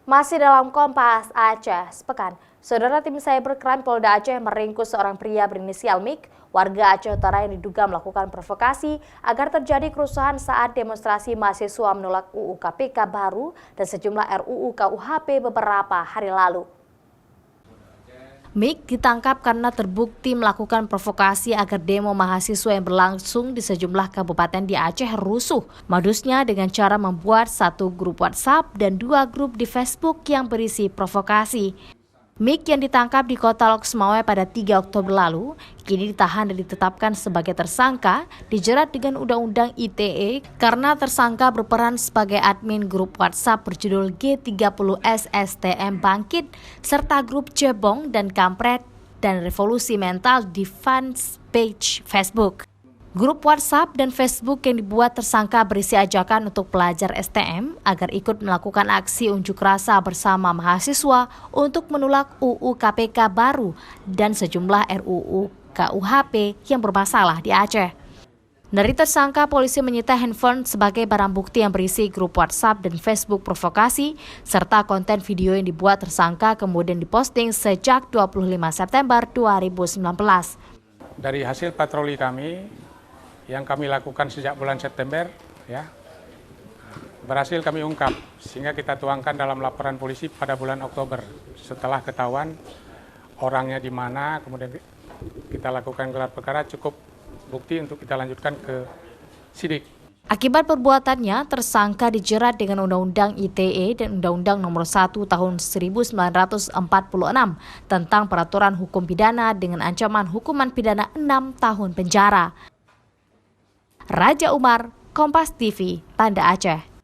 Masih dalam Kompas Aceh sepekan, Saudara Tim Cybercrime Polda Aceh meringkus seorang pria berinisial Mik, warga Aceh Utara yang diduga melakukan provokasi agar terjadi kerusuhan saat demonstrasi mahasiswa menolak UU KPK baru dan sejumlah RUU KUHP beberapa hari lalu. Mik ditangkap karena terbukti melakukan provokasi agar demo mahasiswa yang berlangsung di sejumlah kabupaten di Aceh rusuh. Modusnya dengan cara membuat satu grup WhatsApp dan 2 grup di Facebook yang berisi provokasi. Mik yang ditangkap di kota Lok Sumawe pada 3 Oktober lalu, kini ditahan dan ditetapkan sebagai tersangka, dijerat dengan Undang-Undang ITE karena tersangka berperan sebagai admin grup WhatsApp berjudul G30SSTM Bangkit, serta grup Cebong dan Kampret dan Revolusi Mental di fans page Facebook. Grup WhatsApp dan Facebook yang dibuat tersangka berisi ajakan untuk pelajar STM agar ikut melakukan aksi unjuk rasa bersama mahasiswa untuk menolak UU KPK baru dan sejumlah RUU KUHP yang bermasalah di Aceh. Dari tersangka, polisi menyita handphone sebagai barang bukti yang berisi grup WhatsApp dan Facebook provokasi, serta konten video yang dibuat tersangka kemudian diposting sejak 25 September 2019. Dari hasil patroli kami, yang kami lakukan sejak bulan September, berhasil kami ungkap sehingga kita tuangkan dalam laporan polisi pada bulan Oktober. Setelah ketahuan orangnya di mana, kemudian kita lakukan gelar perkara, cukup bukti untuk kita lanjutkan ke sidik. Akibat perbuatannya, tersangka dijerat dengan Undang-Undang ITE dan Undang-Undang Nomor 1 Tahun 1946 tentang Peraturan Hukum Pidana dengan ancaman hukuman pidana 6 tahun penjara. Raja Umar, Kompas TV, Banda Aceh.